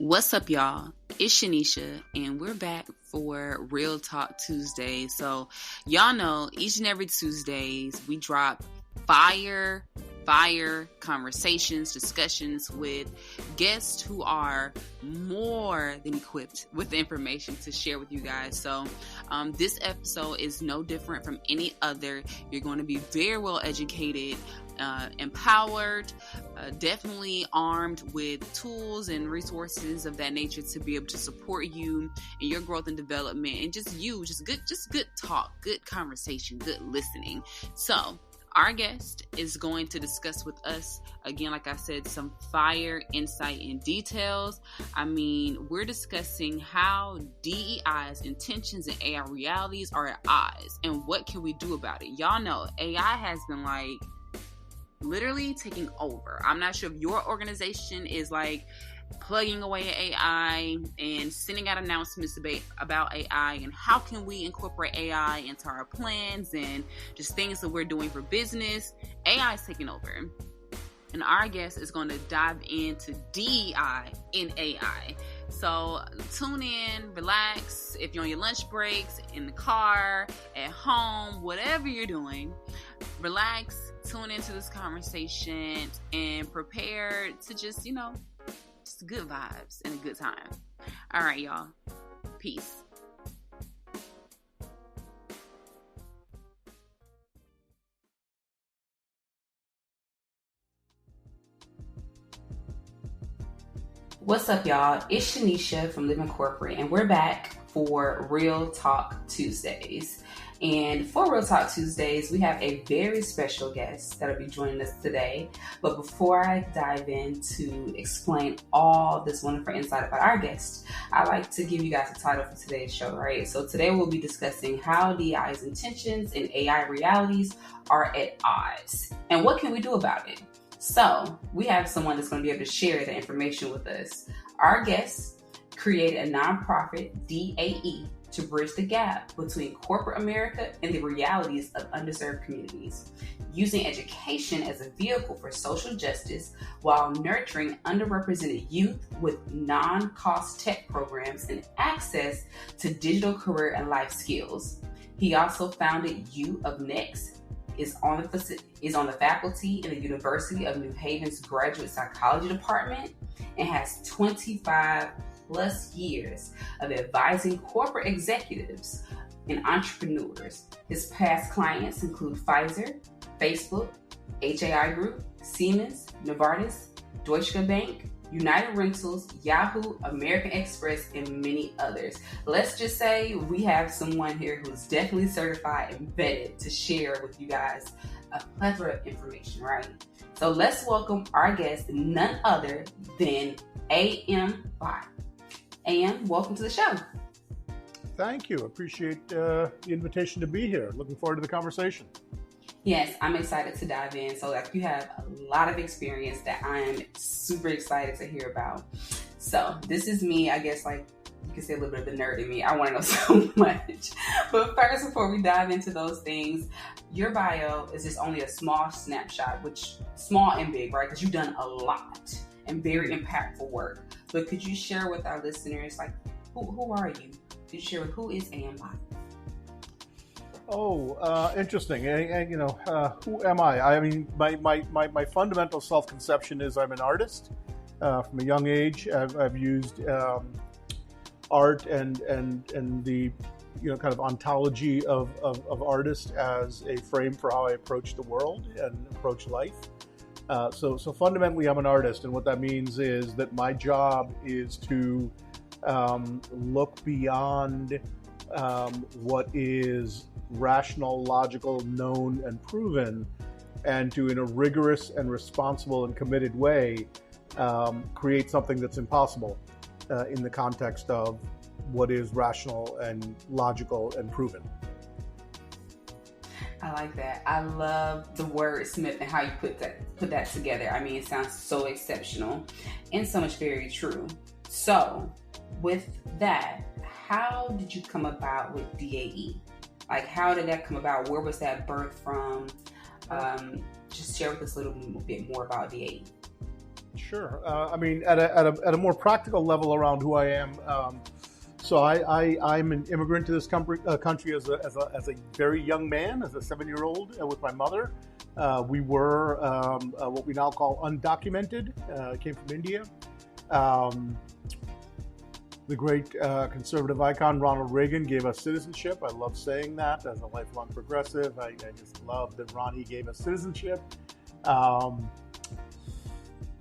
What's up, y'all? It's Shanisha, and we're back for Real Talk Tuesday. So, y'all know each and every Tuesdays we drop fire conversations, discussions with guests who are more than equipped with the information to share with you guys. So this episode is no different from any other. You're going to be very well educated, empowered, definitely armed with tools and resources of that nature to be able to support you in your growth and development, and just good talk, good conversation, good listening. So our guest is going to discuss with us, again, like I said, some fire insight and details. I mean, we're discussing how DEI's intentions and AI realities are at odds, and what can we do about it? Y'all know AI has been literally taking over. I'm not sure if your organization is plugging away at AI and sending out announcements about AI and how can we incorporate AI into our plans and just things that we're doing for business. AI is taking over. And our guest is going to dive into DEI in AI. So tune in, relax. If you're on your lunch breaks, in the car, at home, whatever you're doing, relax, tune into this conversation and prepare to just good vibes and a good time. All right, y'all. Peace. What's up, y'all? It's Shanisha from Living Corporate, and we're back for Real Talk Tuesdays. And for Real Talk Tuesdays, we have a very special guest that'll be joining us today. But before I dive in to explain all this wonderful insight about our guest, I'd like to give you guys a title for today's show, right? So today we'll be discussing how DEI's intentions and AI realities are at odds. And what can we do about it? So we have someone that's going to be able to share the information with us. Our guest created a nonprofit, DAE, to bridge the gap between corporate America and the realities of underserved communities, using education as a vehicle for social justice while nurturing underrepresented youth with non-cost tech programs and access to digital career and life skills. He also founded U of Next, is on the faculty in the University of New Haven's Graduate Psychology Department, and has 25 plus years of advising corporate executives and entrepreneurs. His past clients include Pfizer, Facebook, HAI Group, Siemens, Novartis, Deutsche Bank, United Rentals, Yahoo, American Express, and many others. Let's just say we have someone here who's definitely certified and vetted to share with you guys a plethora of information, right? So let's welcome our guest, none other than A.M. Bhatt. And welcome to the show. Thank you. Appreciate the invitation to be here. Looking forward to the conversation. Yes, I'm excited to dive in. So you have a lot of experience that I'm super excited to hear about. So this is me, I guess, you can say a little bit of the nerd in me. I want to know so much. But first, before we dive into those things, your bio is just only a small snapshot, which small and big, right? Because you've done a lot and very impactful work. But could you share with our listeners, who are you? Could you share with who is A.M. Bhatt? Oh, interesting. Who am I? I mean, my fundamental self-conception is I'm an artist. From a young age, I've used art and the kind of ontology of artist as a frame for how I approach the world and approach life. So fundamentally, I'm an artist, and what that means is that my job is to look beyond what is rational, logical, known, and proven, and to, in a rigorous and responsible and committed way, create something that's impossible in the context of what is rational and logical and proven. I like that. I love the wordsmith and how you put that together. I mean, it sounds so exceptional and so much very true. So, with that, how did you come about with DAE? How did that come about? Where was that birth from? Just share with us a little bit more about DAE. Sure. I mean, at a more practical level around who I am. So I'm an immigrant to this country as a very young man, as a 7-year-old with my mother. We were what we now call undocumented. Came from India. Um, the great conservative icon Ronald Reagan gave us citizenship. I love saying that as a lifelong progressive. I just love that Ronnie gave us citizenship. Um,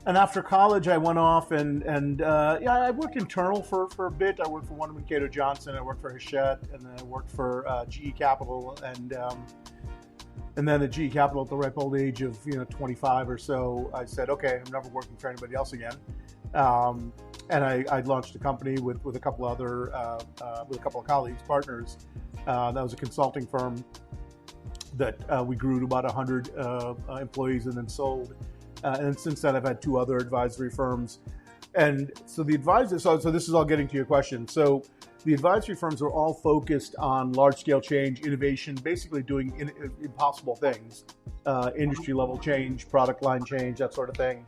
And after college, I went off and yeah, I worked internal for a bit. I worked for Wunderman Cato Johnson. I worked for Hachette, and then I worked for GE Capital, and then at GE Capital at the ripe old age of 25 or so, I said, okay, I'm never working for anybody else again. And I launched a company with a couple other with a couple of colleagues, partners. That was a consulting firm that we grew to about 100 employees and then sold. And since then, I've had 2 other advisory firms. And so the advisors, so this is all getting to your question. So the advisory firms are all focused on large scale change, innovation, basically doing impossible things, industry level change, product line change, that sort of thing.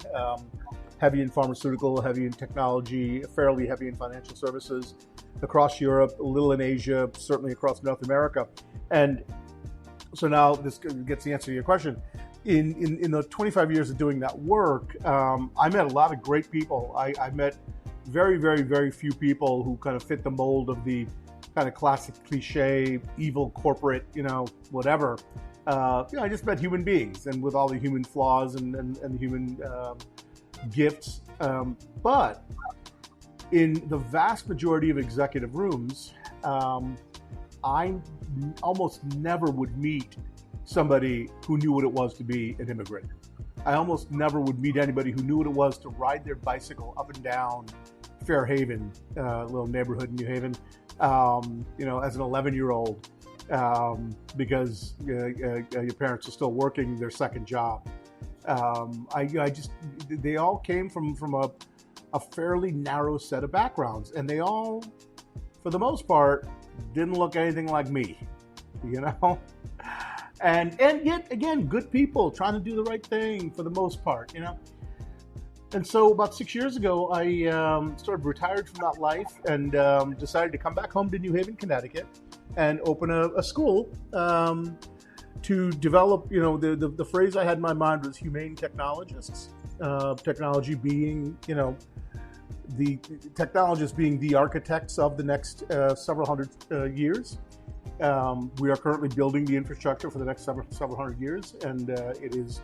Heavy in pharmaceutical, heavy in technology, fairly heavy in financial services across Europe, a little in Asia, certainly across North America. And so now this gets the answer to your question. In the 25 years of doing that work, I met a lot of great people. I met very, very, very few people who kind of fit the mold of the kind of classic cliche, evil corporate, whatever. I just met human beings and with all the human flaws and the human gifts. But in the vast majority of executive rooms, I almost never would meet somebody who knew what it was to be an immigrant. I almost never would meet anybody who knew what it was to ride their bicycle up and down Fairhaven, a little neighborhood in New Haven, as an 11-year-old, because your parents are still working their second job. They all came from a fairly narrow set of backgrounds, and they all, for the most part, didn't look anything like me, And yet again, good people trying to do the right thing for the most part, And so about 6 years ago, I sort of retired from that life and decided to come back home to New Haven, Connecticut, and open a school to develop. The phrase I had in my mind was humane technologists. Technology being, the technologists being the architects of the next several hundred years. We are currently building the infrastructure for the next several hundred years, and it is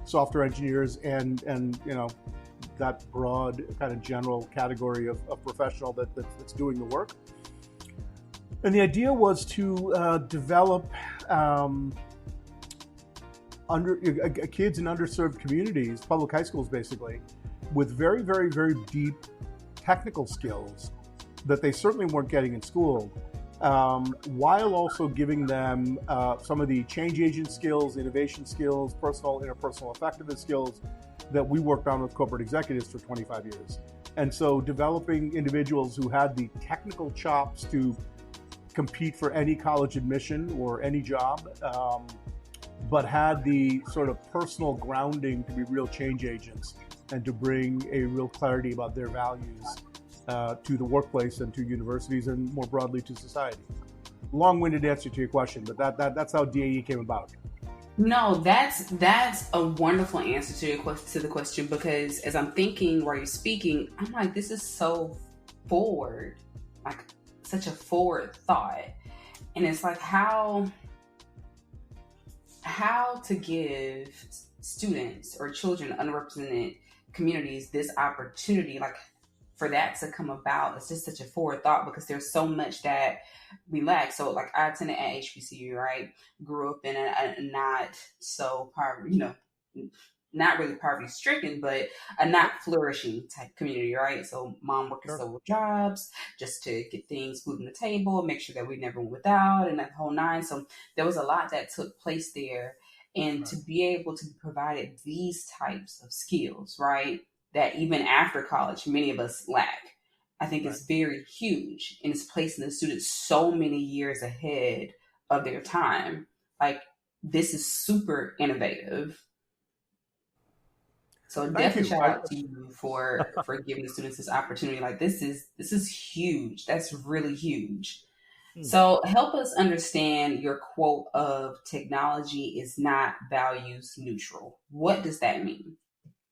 software engineers and that broad kind of general category of professional that's doing the work. And the idea was to develop kids in underserved communities, public high schools basically, with very, very, very deep technical skills that they certainly weren't getting in school. While also giving them some of the change agent skills, innovation skills, interpersonal effectiveness skills that we worked on with corporate executives for 25 years. And so developing individuals who had the technical chops to compete for any college admission or any job, but had the sort of personal grounding to be real change agents and to bring a real clarity about their values to the workplace and to universities and more broadly to society. Long-winded answer to your question, but that's how DAE came about. No, that's a wonderful answer to the question, because as I'm thinking while you're speaking, I'm like, this is so forward, like such a forward thought. And it's like how to give students or children, underrepresented communities, this opportunity, like for that to come about. It's just such a forward thought, because there's so much that we lack. So like I attended at HBCU, right? Grew up in a not so poverty, not really poverty stricken, but a not flourishing type community, right? So mom working several jobs just to get things, food on the table, make sure that we never went without, and that whole nine. So there was a lot that took place there. And to be able to be provided these types of skills, right, that even after college, many of us lack, I think is very huge, and it's placing the students so many years ahead of their time. Like, this is super innovative. So Thank definitely you. shout out to you for giving the students this opportunity. Like this is huge. That's really huge. So help us understand your quote of technology is not values neutral. What does that mean?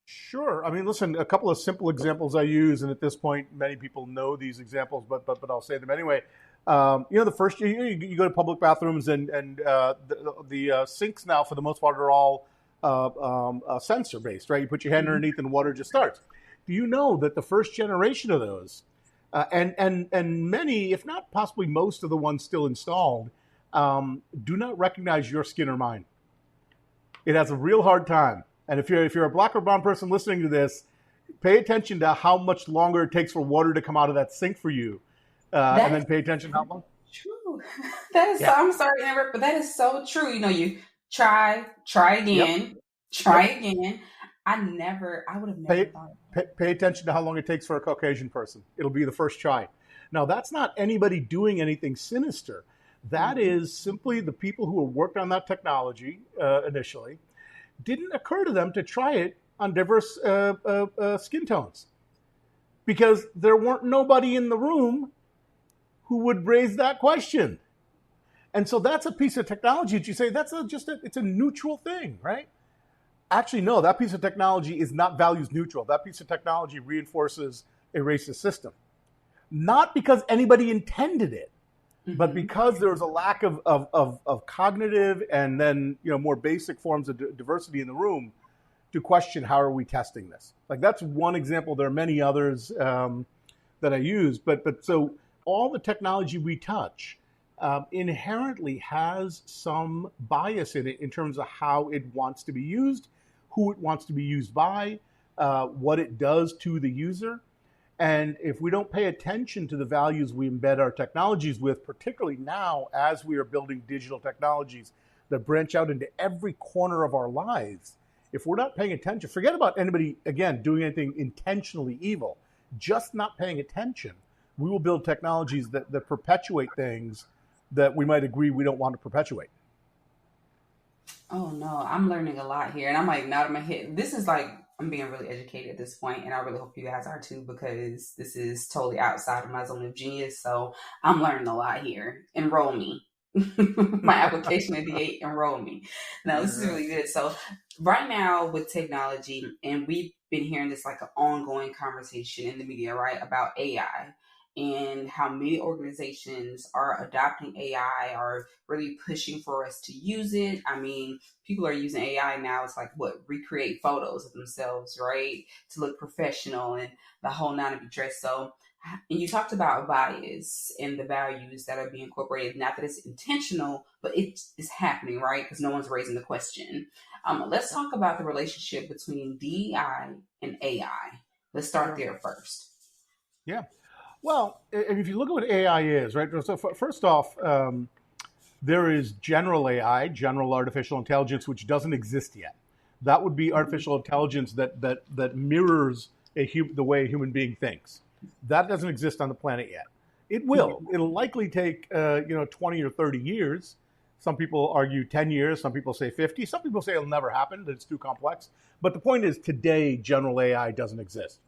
Sure. I mean, listen, a couple of simple examples I use, and at this point, many people know these examples, but I'll say them anyway. The first you go to public bathrooms, and the sinks now, for the most part, are all sensor based, right? You put your hand Mhm. underneath, and water just starts. Do you know that the first generation of those, and many, if not possibly most of the ones still installed, do not recognize your skin or mine? It has a real hard time. And if you're a black or brown person listening to this, pay attention to how much longer it takes for water to come out of that sink for you, and That then pay attention how long. true. That is so, Yeah. I'm sorry to interrupt, but that is so true. You try Yep. again, try Yep. again. I would have never Pay, thought of pay attention to how long it takes for a Caucasian person. It'll be the first try. Now, that's not anybody doing anything sinister. that. That is simply the people who have worked on that technology initially didn't occur to them to try it on diverse skin tones because there weren't nobody in the room who would raise that question. And so that's a piece of technology that you say it's a neutral thing, right? Actually, no, that piece of technology is not values neutral. That piece of technology reinforces a racist system. Not because anybody intended it, but Mhm. because there was a lack of cognitive and then more basic forms of diversity in the room to question how are we testing this. Like that's one example. There are many others that I use, but so all the technology we touch inherently has some bias in it in terms of how it wants to be used, who it wants to be used by, what it does to the user. And if we don't pay attention to the values we embed our technologies with, particularly now as we are building digital technologies that branch out into every corner of our lives, if we're not paying attention, forget about anybody, again, doing anything intentionally evil, just not paying attention, we will build technologies that perpetuate things that we might agree we don't want to perpetuate. Oh no, I'm learning a lot here, and I'm like nodding my head. This is like I'm being really educated at this point, and I really hope you guys are too because this is totally outside of my zone of genius. So I'm learning a lot here. Enroll me. My application at D8, enroll me. No, this is really good. So right now with technology, and we've been hearing this like an ongoing conversation in the media, right, about AI and how many organizations are adopting AI, are really pushing for us to use it. I mean, people are using AI now. It's like what recreate photos of themselves, right, to look professional and the whole nine of dress. So, and you talked about bias and the values that are being incorporated. Not that it's intentional, but it is happening, right? Because no one's raising the question. Let's talk about the relationship between DEI and AI. Let's start Sure. there first. Yeah. Well, if you look at what AI is, right? So first off, there is general AI, general artificial intelligence, which doesn't exist yet. That would be artificial intelligence that mirrors the way a human being thinks. That doesn't exist on the planet yet. It will. It'll likely take 20 or 30 years. Some people argue 10 years. Some people say 50. Some people say it'll never happen. That it's too complex. But the point is, today, general AI doesn't exist.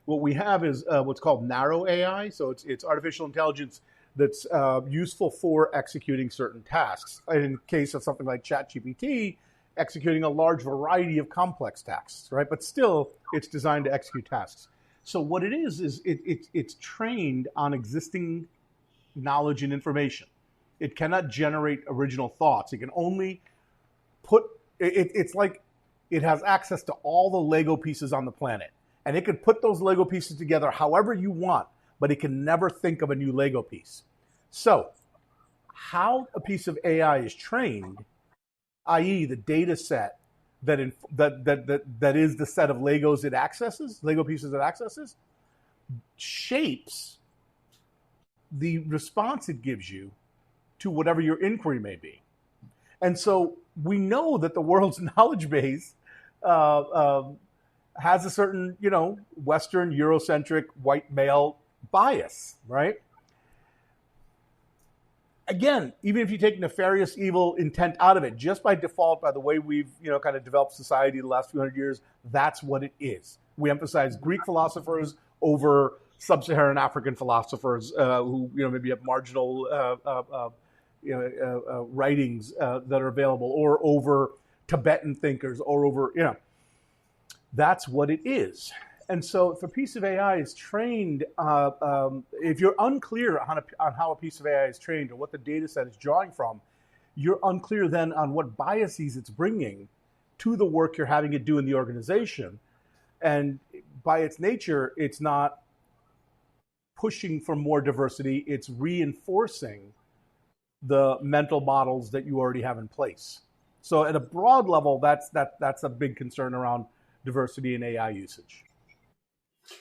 What we have is what's called narrow AI. So it's artificial intelligence that's useful for executing certain tasks. In case of something like ChatGPT, executing a large variety of complex tasks, right? But still, it's designed to execute tasks. So what it is it's trained on existing knowledge and information. It cannot generate original thoughts. It can only it's like it has access to all the Lego pieces on the planet. And it could put those Lego pieces together however you want, but it can never think of a new Lego piece. So, how a piece of AI is trained, i.e., the data set that is the set of Legos it accesses, Lego pieces it accesses, shapes the response it gives you to whatever your inquiry may be. And so we know that the world's knowledge base has a certain, Western, Eurocentric, white male bias, right? again, even if you take nefarious evil intent out of it, just by default, by the way we've kind of developed society the last few hundred years, that's what it is. We emphasize Greek philosophers over sub-Saharan African philosophers who maybe have marginal writings that are available, or over Tibetan thinkers, or over that's what it is. And so if a piece of AI is trained, if you're unclear on how a piece of AI is trained or what the data set is drawing from, you're unclear then on what biases it's bringing to the work you're having it do in the organization. And by its nature, it's not pushing for more diversity, it's reinforcing the mental models that you already have in place. So at a broad level, that's a big concern around diversity in AI usage.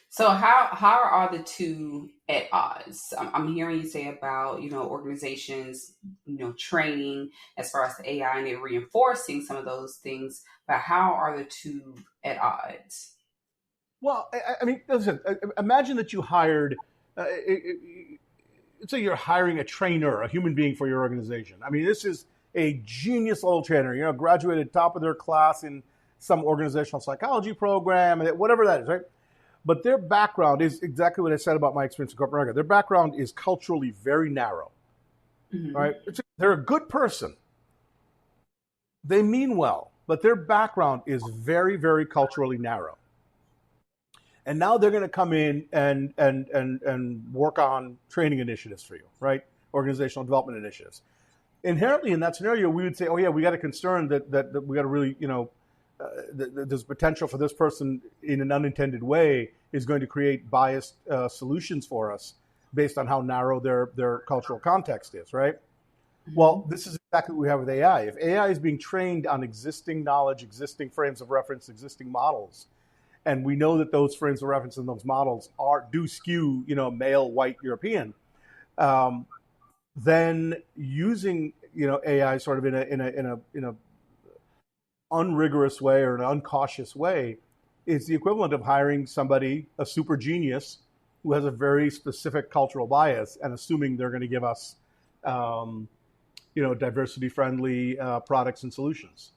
So how are the two at odds? I'm hearing you say about organizations training as far as the AI and it reinforcing some of those things, but how are the two at odds? Well, I mean, listen. Imagine that you hired. Let's say you're hiring a trainer, a human being for your organization. I mean, this is a genius level trainer. Graduated top of their class in some organizational psychology program, whatever that is, right? But their background is exactly what I said about my experience in corporate America. Their background is culturally very narrow, right? They're a good person. They mean well, but their background is very, very culturally narrow. And now they're going to come in and work on training initiatives for you, right? Organizational development initiatives. Inherently, in that scenario, we would say, oh yeah, we got a concern that we got to really, there's potential for this person in an unintended way is going to create biased solutions for us based on how narrow their cultural context is, right? Well, this is exactly what we have with AI. If AI is being trained on existing knowledge, existing frames of reference, existing models, and we know that those frames of reference and those models do skew, male, white, European, then using AI sort of in a unrigorous way or an uncautious way is the equivalent of hiring somebody, a super genius, who has a very specific cultural bias, and assuming they're going to give us, diversity-friendly products and solutions.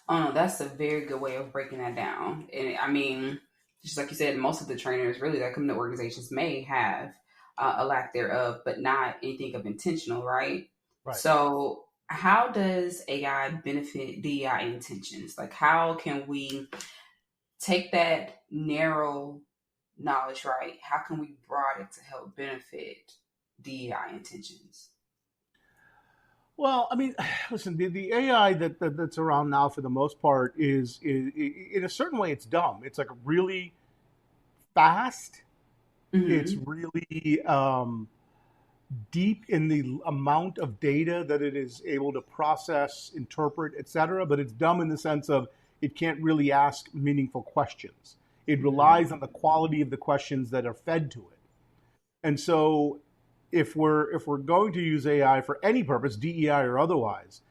Oh no, that's a very good way of breaking that down. And I mean, just like you said, most of the trainers really that come to organizations may have a lack thereof, but not anything of intentional, right? Right. So how does AI benefit DEI intentions? Like, how can we take that narrow knowledge, right? How can we broaden it to help benefit DEI intentions? Well, I mean, listen, the AI that's around now for the most part is in a certain way it's dumb. It's like really fast. It's really deep in the amount of data that it is able to process, interpret, etc. But it's dumb in the sense of it can't really ask meaningful questions. It relies on the quality of the questions that are fed to it. And so if we're going to use AI for any purpose, DEI or otherwise,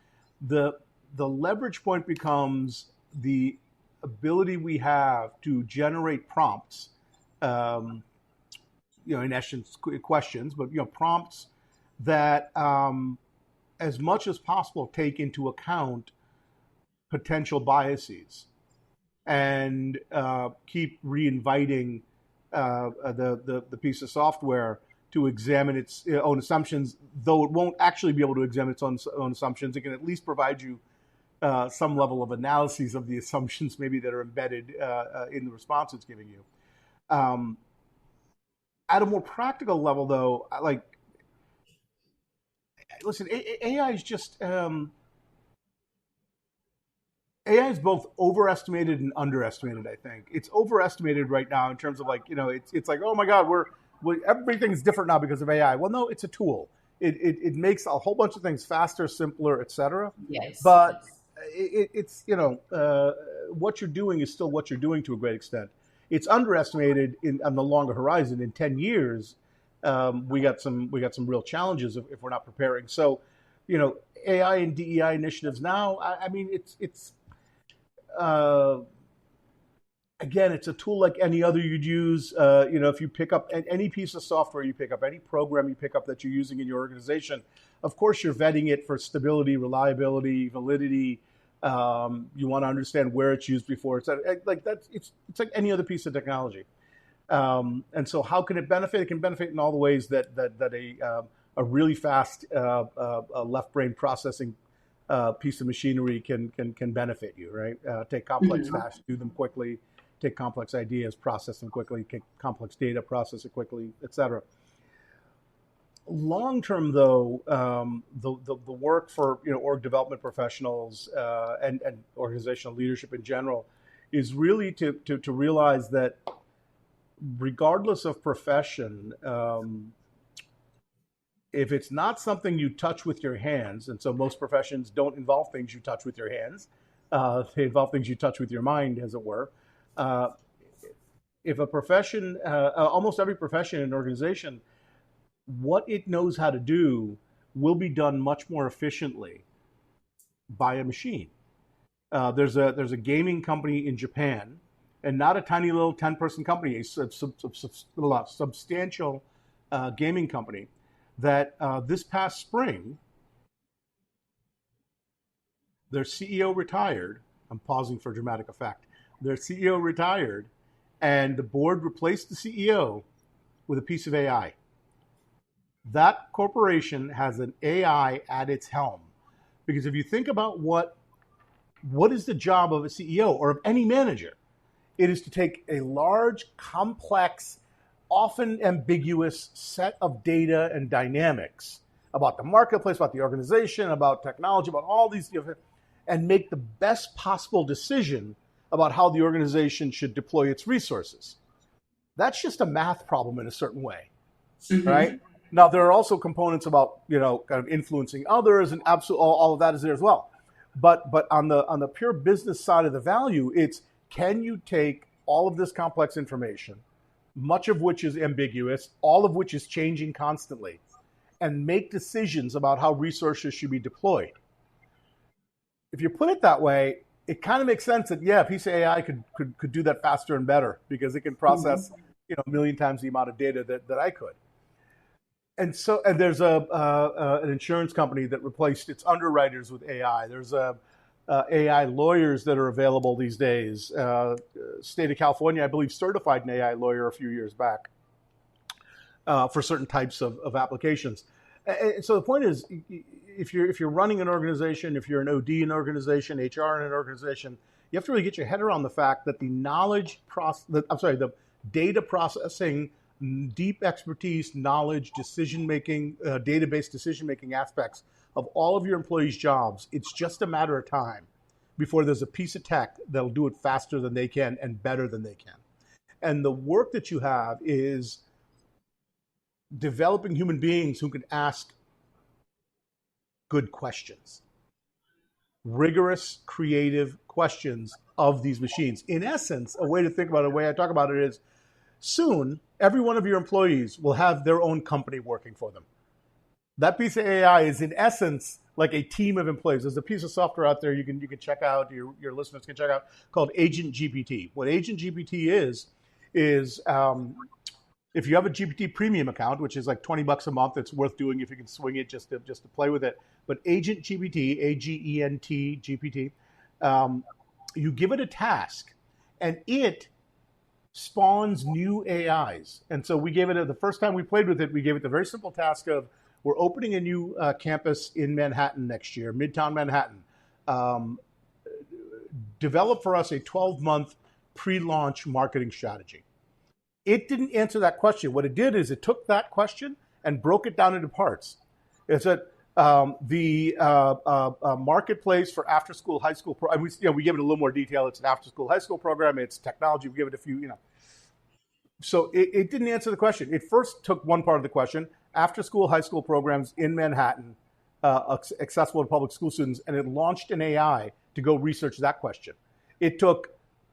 the leverage point becomes the ability we have to generate prompts, in essence questions, but prompts that, as much as possible, take into account potential biases and keep reinviting the piece of software to examine its own assumptions, though it won't actually be able to examine its own assumptions. It can at least provide you some level of analyses of the assumptions maybe that are embedded in the response it's giving you. At a more practical level, though, listen, AI is just AI is both overestimated and underestimated. I think it's overestimated right now in terms of it's like, oh my God, everything's different now because of AI. Well, no, it's a tool. It makes a whole bunch of things faster, simpler, etc. Yes. But it's what you're doing is still what you're doing to a great extent. It's underestimated on the longer horizon. In 10 years, we got some real challenges if we're not preparing. So, AI and DEI initiatives now. I mean, it's again, it's a tool like any other you'd use. If you pick up any piece of software you pick up, any program you pick up that you're using in your organization, of course you're vetting it for stability, reliability, validity. You want to understand where it's used before. It's like any other piece of technology. And so, how can it benefit? It can benefit in all the ways that a really fast left brain processing piece of machinery can benefit you. Right? Take complex tasks, do them quickly. Take complex ideas, process them quickly. Take complex data, process it quickly, etc. Long term, though, the work for org development professionals and organizational leadership in general is really to realize that regardless of profession, if it's not something you touch with your hands, and so most professions don't involve things you touch with your hands, they involve things you touch with your mind, as it were. If a profession, almost every profession in an organization, what it knows how to do will be done much more efficiently by a machine. There's a gaming company in Japan, and not a tiny little 10-person company, a substantial gaming company that this past spring, their CEO retired. I'm pausing for dramatic effect. Their CEO retired, and the board replaced the CEO with a piece of AI. That corporation has an AI at its helm. Because if you think about what is the job of a CEO or of any manager, it is to take a large, complex, often ambiguous set of data and dynamics about the marketplace, about the organization, about technology, about all these, and make the best possible decision about how the organization should deploy its resources. That's just a math problem in a certain way, right? Now, there are also components about, kind of influencing others, and absolutely all of that is there as well. But on the pure business side of the value, it's, can you take all of this complex information, much of which is ambiguous, all of which is changing constantly, and make decisions about how resources should be deployed? If you put it that way, it kind of makes sense that, a piece of AI could do that faster and better because it can process, a million times the amount of data that I could. And so, and there's an insurance company that replaced its underwriters with AI. There's AI lawyers that are available these days. State of California, I believe, certified an AI lawyer a few years back for certain types of applications. And so the point is, if you're running an organization, if you're an OD in an organization, HR in an organization, you have to really get your head around the fact that the data processing, deep expertise, knowledge, decision-making, database decision-making aspects of all of your employees' jobs, it's just a matter of time before there's a piece of tech that'll do it faster than they can and better than they can. And the work that you have is developing human beings who can ask good questions, rigorous, creative questions of these machines. In essence, a way to think about it, a way I talk about it is, soon, every one of your employees will have their own company working for them. That piece of AI is, in essence, like a team of employees. There's a piece of software out there you can check out, your listeners can check out, called Agent GPT. What Agent GPT is if you have a GPT premium account, which is like $20 a month, it's worth doing if you can swing it just to play with it. But Agent GPT, AGENT GPT, you give it a task, and it spawns new AIs. And so we gave it, the first time we played with it, we gave it the very simple task of, we're opening a new campus in Manhattan next year, Midtown Manhattan. Develop for us a 12-month pre-launch marketing strategy. It didn't answer that question. What it did is it took that question and broke it down into parts. It said the marketplace for after-school high school we give it a little more detail. It's an after-school high school program. It's technology. We give it a few, So it didn't answer the question. It first took one part of the question, after-school high school programs in Manhattan, accessible to public school students, and it launched an AI to go research that question. It took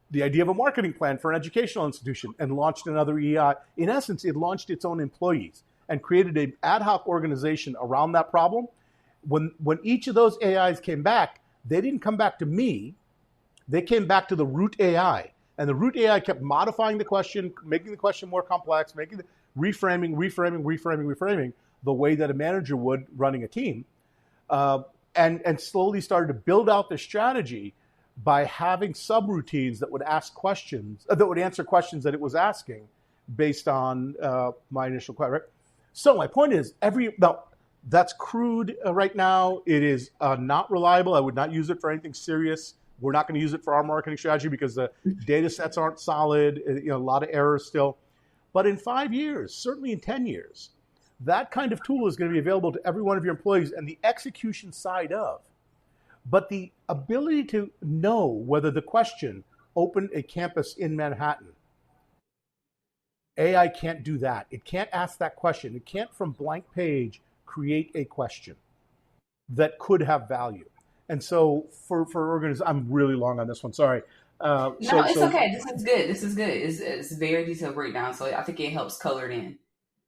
the idea of a marketing plan for an educational institution and launched another AI. In essence, it launched its own employees and created an ad hoc organization around that problem. When each of those AIs came back, they didn't come back to me. They came back to the root AI. And the root AI kept modifying the question, making the question more complex, making the reframing the way that a manager would running a team, and slowly started to build out their strategy by having subroutines that would ask questions, that would answer questions that it was asking based on my initial question. Right? So my point is, now that's crude right now. It is not reliable. I would not use it for anything serious. We're not going to use it for our marketing strategy because the data sets aren't solid. A lot of errors still. But in 5 years, certainly in 10 years, that kind of tool is going to be available to every one of your employees, and the execution side of. But the ability to know whether the question opened a campus in Manhattan, AI can't do that. It can't ask that question. It can't, from blank page, create a question that could have value. And so for organizations, I'm really long on this one. Sorry. No, it's okay. This is good. This is good. It's very detailed breakdown. So I think it helps color it in.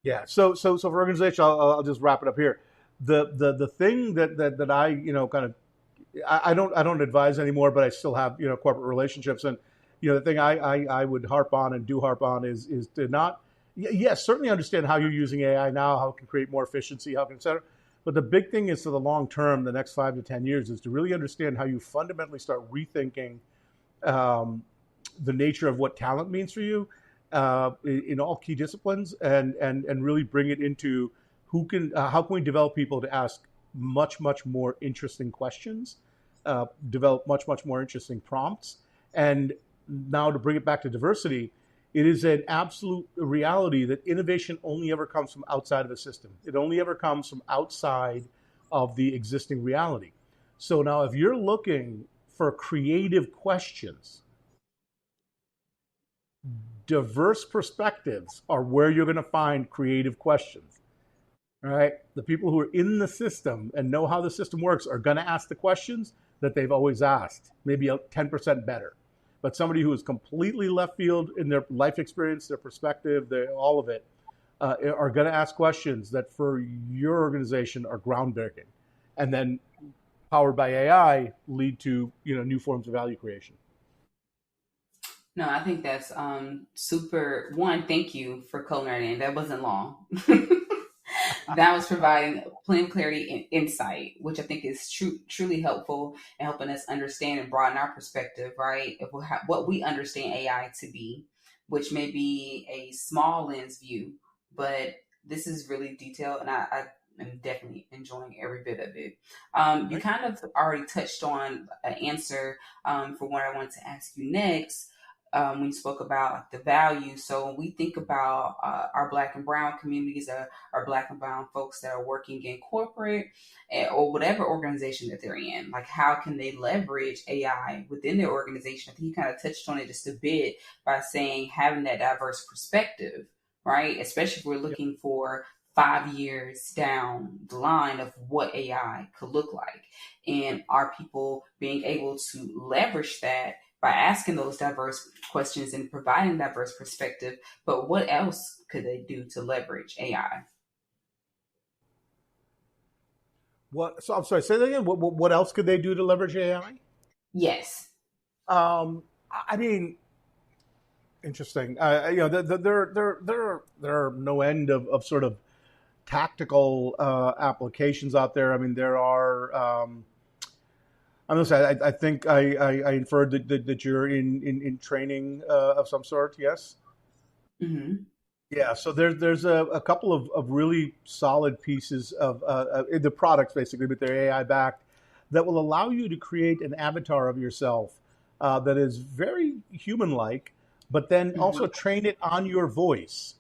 Yeah. So for organization, I'll just wrap it up here. The thing that I kind of I don't advise anymore, but I still have corporate relationships, and the thing I would harp on and do harp on is to not, yes, certainly understand how you're using AI now, how it can create more efficiency, how it can, et cetera. But the big thing is, for the long term, the next 5 to 10 years, is to really understand how you fundamentally start rethinking the nature of what talent means for you in all key disciplines, and really bring it into how can we develop people to ask much more interesting questions, develop much more interesting prompts. And now, to bring it back to diversity, it is an absolute reality that innovation only ever comes from outside of a system. It only ever comes from outside of the existing reality. So now, if you're looking for creative questions, diverse perspectives are where you're going to find creative questions. All right? The people who are in the system and know how the system works are going to ask the questions that they've always asked, maybe 10% better. But somebody who is completely left field in their life experience, their perspective, all of it, are going to ask questions that for your organization are groundbreaking, and then, powered by AI, lead to new forms of value creation. No, I think that's super. One, thank you for coloring in. That wasn't long. That was providing plenty of clarity and insight, which I think is truly helpful in helping us understand and broaden our perspective, right? Of what we understand AI to be, which may be a small lens view, but this is really detailed, and I am definitely enjoying every bit of it. You kind of already touched on an answer for what I wanted to ask you next. When you spoke about the value. So when we think about our Black and Brown communities, our Black and Brown folks that are working in corporate or whatever organization that they're in, like how can they leverage AI within their organization? I think you kind of touched on it just a bit by saying having that diverse perspective, right? Especially if we're looking for 5 years down the line of what AI could look like. And are people being able to leverage that by asking those diverse questions and providing diverse perspective? But what else could they do to leverage AI? So I'm sorry, say that again. What else could they do to leverage AI? Yes. I mean, interesting. There are no end of sort of tactical applications out there. I mean, there are. I'm going to say, I think I inferred that you're in training of some sort. Yes. Mm-hmm. Yeah. So there's a couple of really solid pieces of the products, basically, but they're AI backed, that will allow you to create an avatar of yourself that is very human-like, but then also train it on your voice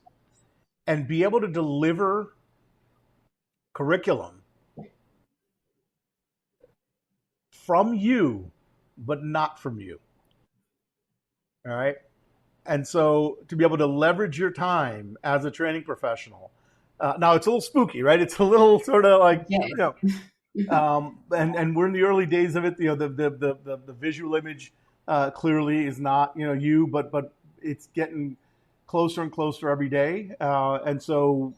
and be able to deliver curriculum from you, but not from you. All right. And so to be able to leverage your time as a training professional, now it's a little spooky, right? It's a little sort of like, and we're in the early days of it. The visual image clearly is not, you, but it's getting closer and closer every day. And so,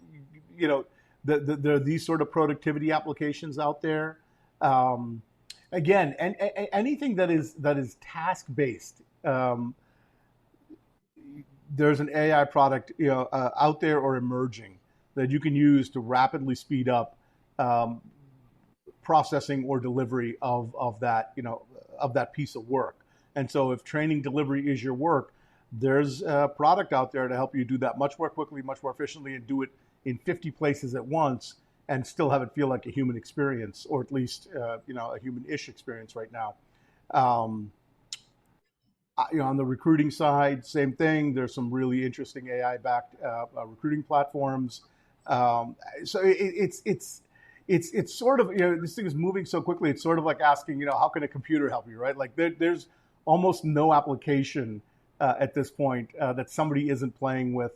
there are these sort of productivity applications out there. Again, and anything that is task based, there's an AI product out there or emerging that you can use to rapidly speed up um, processing or delivery of that of that piece of work. And so if training delivery is your work, there's a product out there to help you do that much more quickly, much more efficiently, and do it in 50 places at once and still have it feel like a human experience, or at least a human-ish experience right now. Um, on the recruiting side, same thing. There's some really interesting AI-backed recruiting platforms. So it's sort of this thing is moving so quickly. It's sort of like asking how can a computer help you, right? Like there's almost no application at this point that somebody isn't playing with,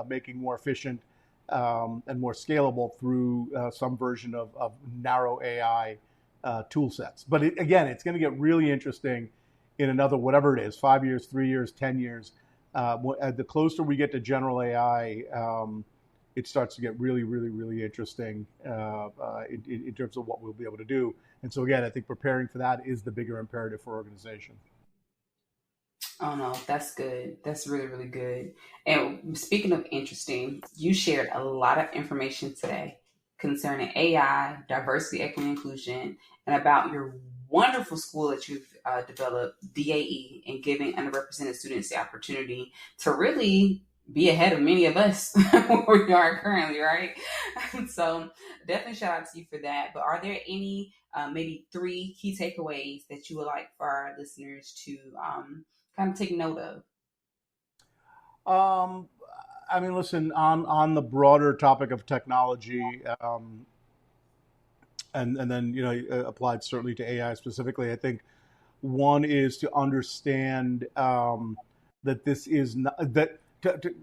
making more efficient and more scalable through some version of narrow AI tool sets. But again, it's going to get really interesting in another, whatever it is, 5 years, 3 years, 10 years. The closer we get to general AI, it starts to get really, really, really interesting in terms of what we'll be able to do. And so again, I think preparing for that is the bigger imperative for organization. Oh no, that's good. That's really, really good. And speaking of interesting, you shared a lot of information today concerning AI, diversity, equity, and inclusion, and about your wonderful school that you've developed, DAE, and giving underrepresented students the opportunity to really be ahead of many of us where we are currently, right? So definitely shout out to you for that. But are there any maybe three key takeaways that you would like for our listeners to kind of take note of? Um, I mean, listen, on the broader topic of technology, and then applied certainly to AI specifically, I think one is to understand that this is not that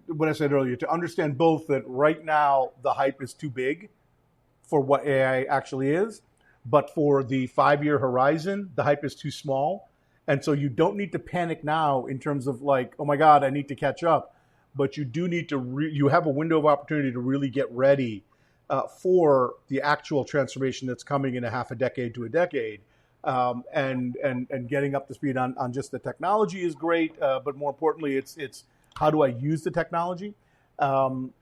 what I said earlier, to understand both that right now the hype is too big for what AI actually is, but for the 5 year horizon, the hype is too small. And so you don't need to panic now in terms of like, oh my God, I need to catch up. But you do need to, you have a window of opportunity to really get ready for the actual transformation that's coming in a half a decade to a decade. And getting up to speed on just the technology is great, but more importantly, it's how do I use the technology? Um,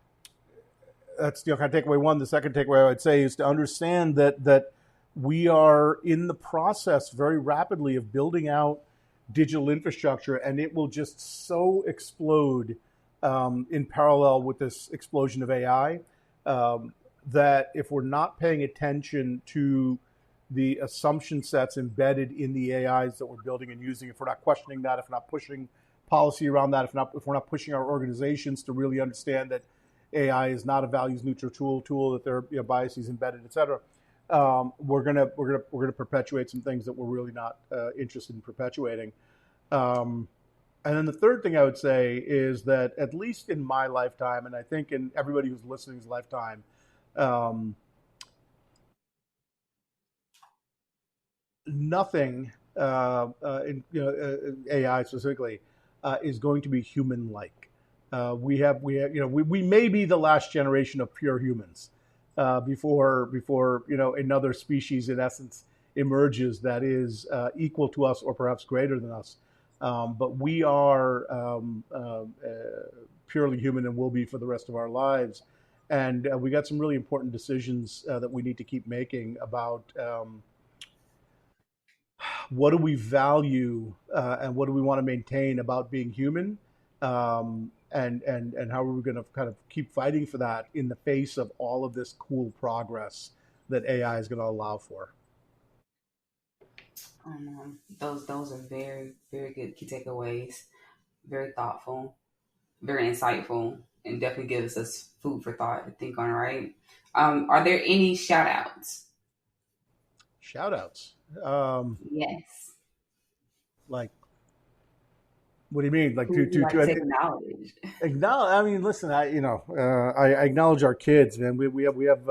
that's kind of takeaway one. The second takeaway I would say is to understand that we are in the process very rapidly of building out digital infrastructure, and it will just so explode in parallel with this explosion of AI, that if we're not paying attention to the assumption sets embedded in the AIs that we're building and using, if we're not questioning that, if we're not pushing policy around that, if we're not pushing our organizations to really understand that AI is not a values neutral tool that there are biases embedded, et cetera, we're gonna perpetuate some things that we're really not interested in perpetuating. And then the third thing I would say is that at least in my lifetime, and I think in everybody who's listening's lifetime, um, nothing AI specifically is going to be human-like. We may be the last generation of pure humans before another species in essence emerges that is equal to us or perhaps greater than us. But we are purely human and will be for the rest of our lives. And we got some really important decisions that we need to keep making about what do we value and what do we want to maintain about being human, and how are we going to kind of keep fighting for that in the face of all of this cool progress that AI is going to allow for. Those are very, very good key takeaways. Very thoughtful, very insightful, and definitely gives us food for thought to think on. Right? Are there any shout outs? Shout outs. Yes. Like, what do you mean? Like Who would you like to acknowledge? acknowledge? I mean, listen, I acknowledge our kids, man. We have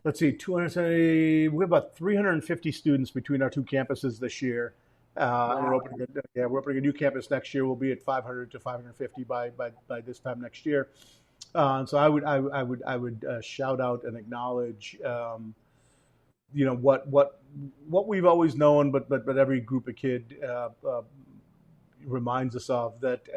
let's see, 270. We have about 350 students between our two campuses this year. And Wow. we're opening a new campus next year. We'll be at 500 to 550 by this time next year. So I would shout out and acknowledge what we've always known, but every group of kid reminds us of that.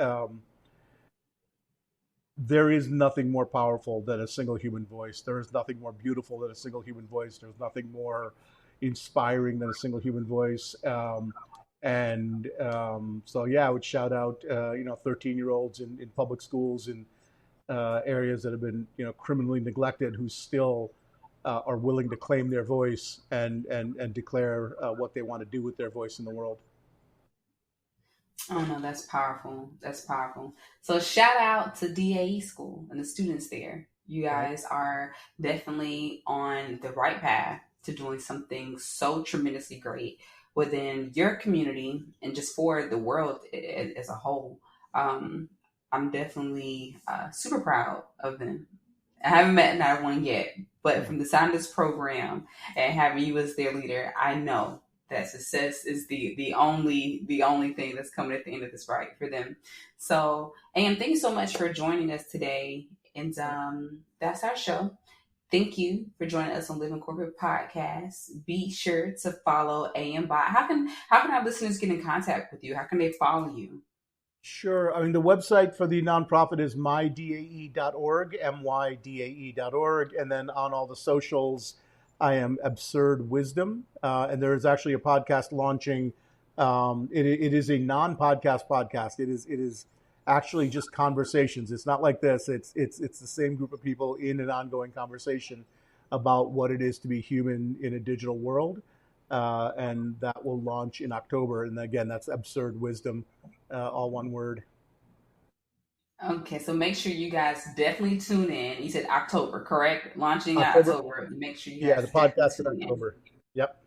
there is nothing more powerful than a single human voice. There is nothing more beautiful than a single human voice. There's nothing more inspiring than a single human voice. So yeah, I would shout out, 13-year-olds in public schools in areas that have been, criminally neglected, who still are willing to claim their voice and declare what they want to do with their voice in the world. Oh no, that's powerful. That's powerful. So shout out to DAE school and the students there. You guys are definitely on the right path to doing something so tremendously great within your community and just for the world as a whole. I'm definitely super proud of them. I haven't met not one yet, but from the sound of this program and having you as their leader, I know that success is the only thing that's coming at the end of this ride for them. So, AM, thank you so much for joining us today. And that's our show. Thank you for joining us on Living Corporate Podcast. Be sure to follow AM Bhatt. How can our listeners get in contact with you? How can they follow you? Sure. I mean, the website for the nonprofit is mydae.org, mydae.org. And then on all the socials, I am Absurd Wisdom. And there is actually a podcast launching. It is a non-podcast podcast. It is actually just conversations. It's not like this. It's the same group of people in an ongoing conversation about what it is to be human in a digital world. And that will launch in October. And again, that's Absurd Wisdom, all one word. Okay, so make sure you guys definitely tune in. You said October, correct? Launching in October. Make sure you guys the podcast in October. Yep.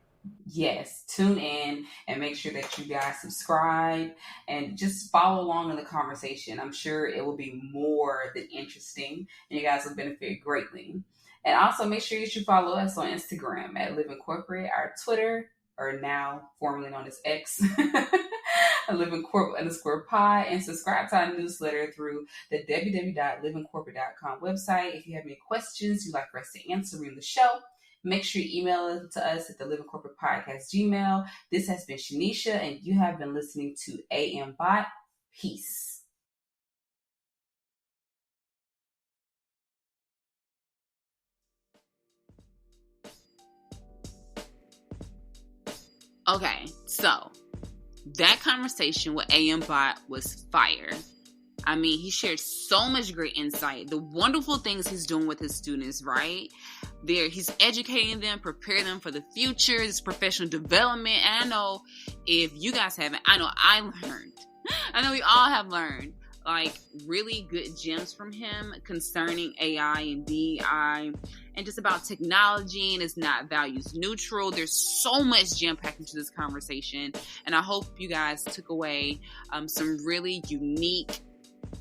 Yes, tune in and make sure that you guys subscribe and just follow along in the conversation. I'm sure it will be more than interesting and you guys will benefit greatly. And also make sure that you follow us on Instagram at Living Corporate, our Twitter, or now formerly known as X, livingcorp_pod, and subscribe to our newsletter through the www.livingcorporate.com website. If you have any questions you'd like for us to answer in the show, make sure you email it to us at the Living Corporate Podcast Gmail. This has been Shanisha, and you have been listening to AM Bhatt. Peace. Okay, so that conversation with AM Bhatt was fire. I mean, he shared so much great insight, the wonderful things he's doing with his students, right? He's educating them, preparing them for the future, this professional development. And I know if you guys haven't, I know I learned. I know we all have learned, like, really good gems from him concerning AI and DEI and just about technology, and it's not values neutral. There's so much jam-packed into this conversation, and I hope you guys took away some really unique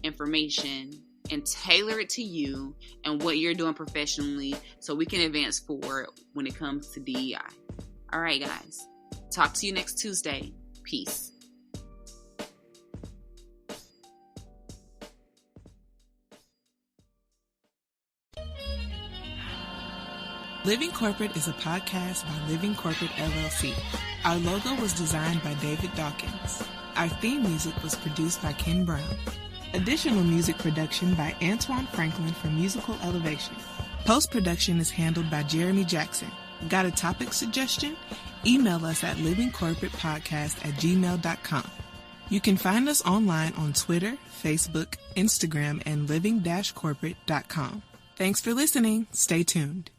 information and tailor it to you and what you're doing professionally so we can advance forward when it comes to DEI. All right, guys. Talk to you next Tuesday. Peace. Living Corporate is a podcast by Living Corporate LLC. Our logo was designed by David Dawkins. Our theme music was produced by Ken Brown. Additional music production by Antoine Franklin for Musical Elevation. Post-production is handled by Jeremy Jackson. Got a topic suggestion? Email us at livingcorporatepodcast@gmail.com. You can find us online on Twitter, Facebook, Instagram, and living-corporate.com. Thanks for listening. Stay tuned.